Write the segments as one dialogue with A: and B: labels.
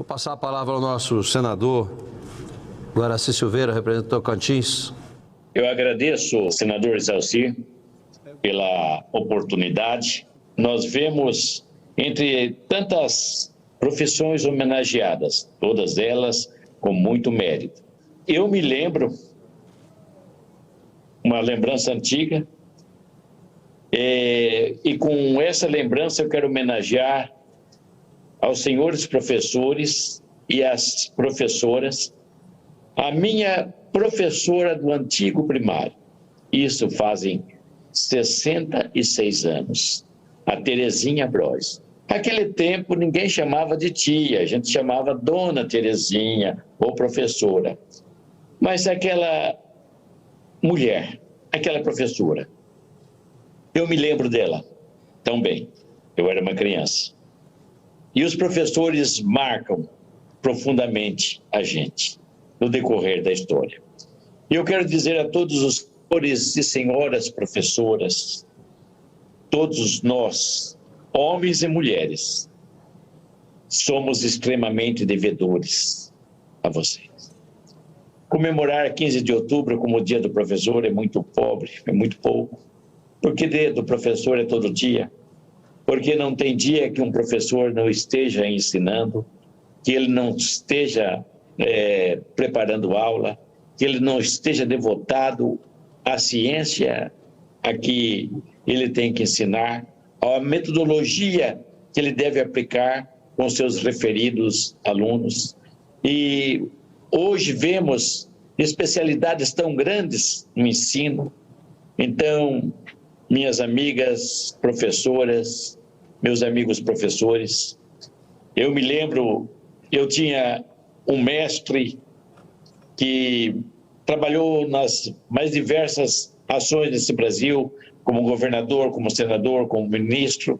A: Vou passar a palavra ao nosso senador Guaraci Silveira, representante do Tocantins.
B: Eu agradeço, senador Excelcir, pela oportunidade. Nós vemos, entre tantas profissões homenageadas, todas elas com muito mérito. Eu me lembro, uma lembrança antiga, e com essa lembrança eu quero homenagear aos senhores professores e às professoras, a minha professora do antigo primário. Isso fazem 66 anos, a Terezinha Bros. Naquele tempo ninguém chamava de tia, a gente chamava Dona Terezinha ou professora. Mas aquela mulher, aquela professora, eu me lembro dela tão bem. Eu era uma criança. E os professores marcam profundamente a gente no decorrer da história. E eu quero dizer a todos os senhores e senhoras professoras, todos nós, homens e mulheres, somos extremamente devedores a vocês. Comemorar 15 de outubro como o Dia do Professor é muito pobre, é muito pouco. Porque dia do professor é todo dia. Porque não tem dia que um professor não esteja ensinando, que ele não esteja preparando aula, que ele não esteja devotado à ciência a que ele tem que ensinar, à metodologia que ele deve aplicar com seus referidos alunos. E hoje vemos especialidades tão grandes no ensino. Então, minhas amigas professoras, meus amigos professores, eu me lembro, eu tinha um mestre que trabalhou nas mais diversas ações desse Brasil, como governador, como senador, como ministro,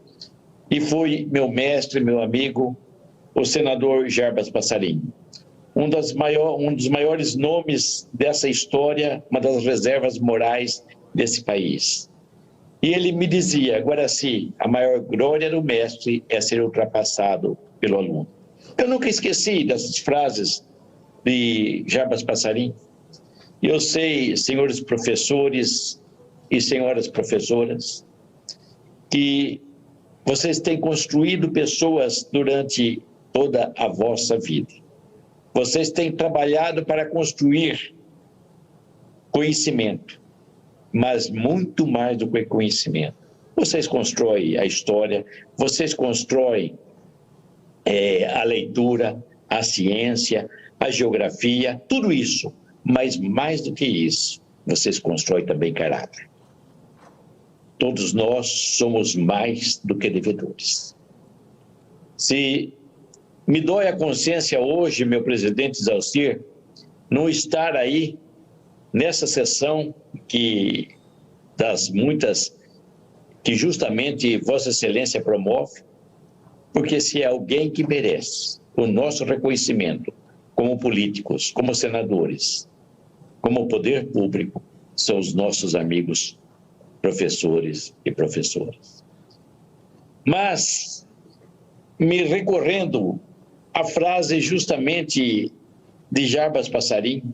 B: e foi meu mestre, meu amigo, o senador Jarbas Passarinho. Um dos maiores nomes dessa história, uma das reservas morais desse país. E ele me dizia, Guaraci, a maior glória do mestre é ser ultrapassado pelo aluno. Eu nunca esqueci dessas frases de Jarbas Passarinho. E eu sei, senhores professores e senhoras professoras, que vocês têm construído pessoas durante toda a vossa vida. Vocês têm trabalhado para construir conhecimento, mas muito mais do que conhecimento. Vocês constroem a história, vocês constroem a leitura, a ciência, a geografia, tudo isso. Mas mais do que isso, vocês constroem também caráter. Todos nós somos mais do que devedores. Se me dói a consciência hoje, meu presidente Excelcir, não estar aí nessa sessão das muitas que justamente Vossa Excelência promove, porque se é alguém que merece o nosso reconhecimento como políticos, como senadores, como poder público, são os nossos amigos professores e professoras. Mas, me recorrendo à frase justamente de Jarbas Passarinho,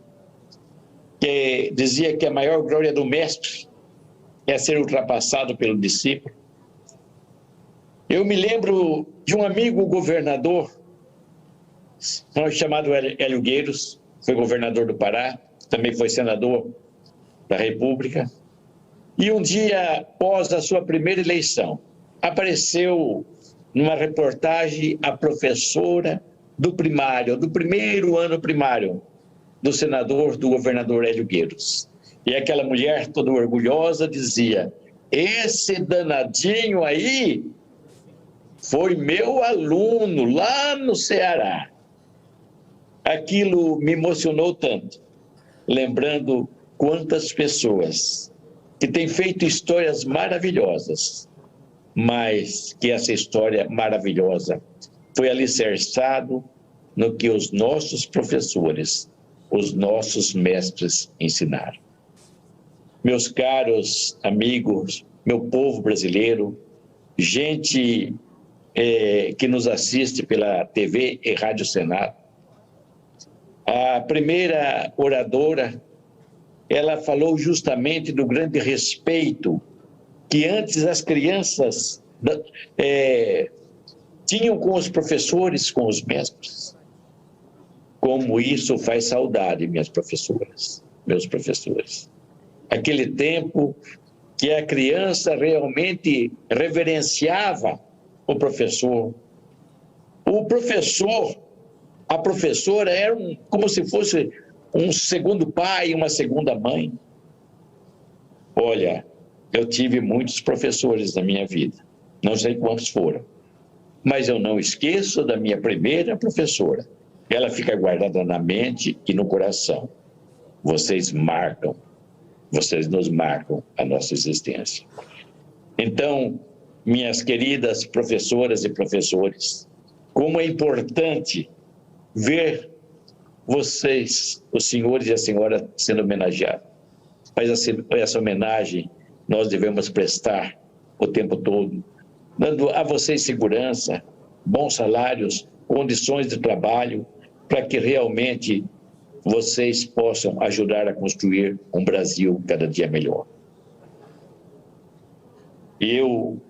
B: que dizia que a maior glória do mestre é ser ultrapassado pelo discípulo. Eu me lembro de um amigo governador, chamado Hélio Gueiros, foi governador do Pará, também foi senador da República. E um dia, após a sua primeira eleição, apareceu numa reportagem a professora do primário, do primeiro ano primário, do governador Hélio Gueiros. E aquela mulher toda orgulhosa dizia, esse danadinho aí foi meu aluno lá no Ceará. Aquilo me emocionou tanto, lembrando quantas pessoas que têm feito histórias maravilhosas, mas que essa história maravilhosa foi alicerçado no que os nossos professores, os nossos mestres ensinaram. Meus caros amigos, meu povo brasileiro, gente que nos assiste pela TV e Rádio Senado. A primeira oradora, ela falou justamente do grande respeito que antes as crianças tinham com os professores, com os mestres. Como isso faz saudade, minhas professoras, meus professores. Aquele tempo que a criança realmente reverenciava o professor. O professor, a professora eram como se fosse um segundo pai, uma segunda mãe. Olha, eu tive muitos professores na minha vida, não sei quantos foram, mas eu não esqueço da minha primeira professora. Ela fica guardada na mente e no coração. Vocês marcam, vocês nos marcam a nossa existência. Então, minhas queridas professoras e professores, como é importante ver vocês, os senhores e a senhora, sendo homenageados. Mas essa homenagem nós devemos prestar o tempo todo, dando a vocês segurança, bons salários, condições de trabalho, para que realmente vocês possam ajudar a construir um Brasil cada dia melhor. Eu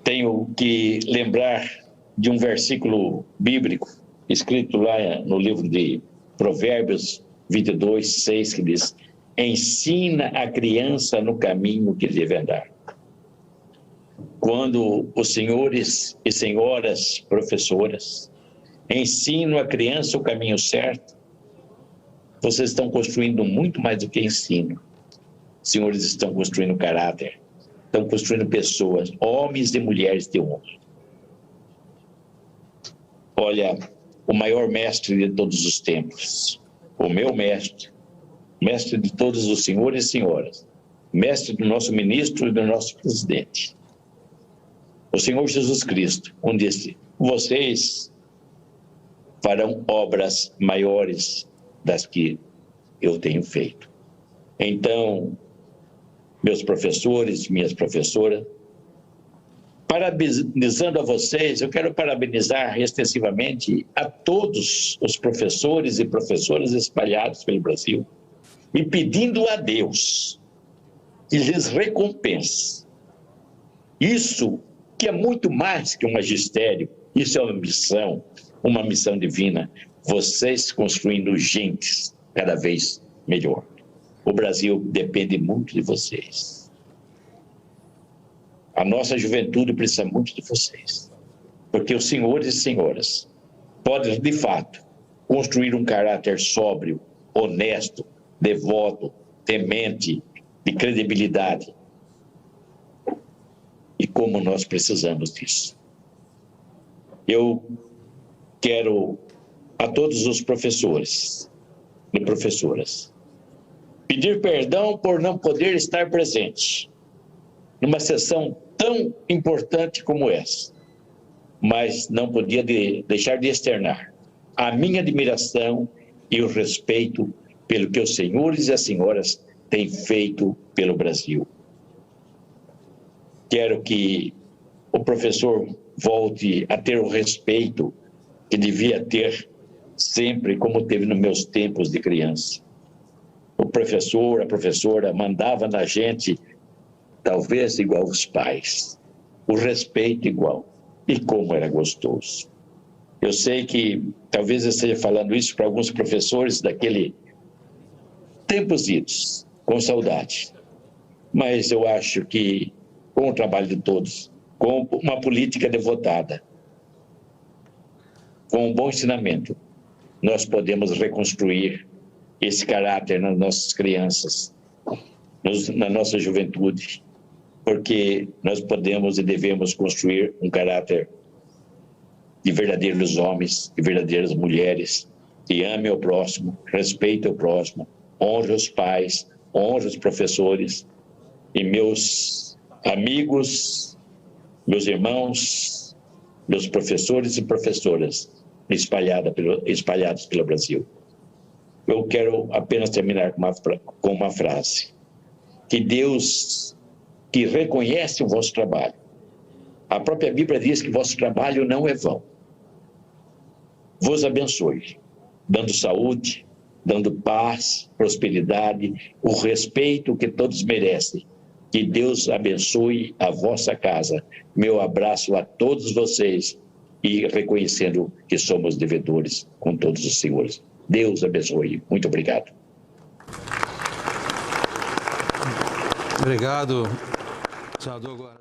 B: tenho que lembrar de um versículo bíblico escrito lá no livro de Provérbios 22, 6, que diz: ensina a criança no caminho que deve andar. Quando os senhores e senhoras professoras ensinam a criança o caminho certo, vocês estão construindo muito mais do que ensino. Os senhores estão construindo caráter, estão construindo pessoas, homens e mulheres de honra. Olha, o maior mestre de todos os tempos, o meu mestre, mestre de todos os senhores e senhoras, mestre do nosso ministro e do nosso presidente, o Senhor Jesus Cristo, onde disse: vocês farão obras maiores das que eu tenho feito. Então, meus professores, minhas professoras, parabenizando a vocês, eu quero parabenizar extensivamente a todos os professores e professoras espalhados pelo Brasil e pedindo a Deus que lhes recompense. Isso que é muito mais que um magistério, isso é uma missão divina, vocês construindo gentes cada vez melhor. O Brasil depende muito de vocês. A nossa juventude precisa muito de vocês, porque os senhores e senhoras podem, de fato, construir um caráter sóbrio, honesto, devoto, temente, de credibilidade. E como nós precisamos disso. Eu quero a todos os professores e professoras pedir perdão por não poder estar presente numa sessão tão importante como essa, mas não podia deixar de externar a minha admiração e o respeito pelo que os senhores e as senhoras têm feito pelo Brasil. Quero que o professor volte a ter o respeito que devia ter sempre, como teve nos meus tempos de criança. O professor, a professora mandava na gente, talvez igual os pais, o respeito igual. E como era gostoso. Eu sei que talvez eu esteja falando isso para alguns professores daquele tempos idos, com saudade. Mas eu acho que com o trabalho de todos, com uma política devotada, com um bom ensinamento, nós podemos reconstruir esse caráter nas nossas crianças, na nossa juventude, porque nós podemos e devemos construir um caráter de verdadeiros homens e verdadeiras mulheres, que amem o próximo, respeitem o próximo, honrem os pais, honrem os professores e meus amigos, meus irmãos, meus professores e professoras espalhados pelo Brasil. Eu quero apenas terminar com uma frase. Que Deus, que reconhece o vosso trabalho, A própria Bíblia diz que vosso trabalho não é vão. Vos abençoe, dando saúde, dando paz, prosperidade, o respeito que todos merecem. Que Deus abençoe a vossa casa. Meu abraço a todos vocês e reconhecendo que somos devedores com todos os senhores. Deus abençoe. Muito obrigado.
A: Obrigado, senador Guaraci.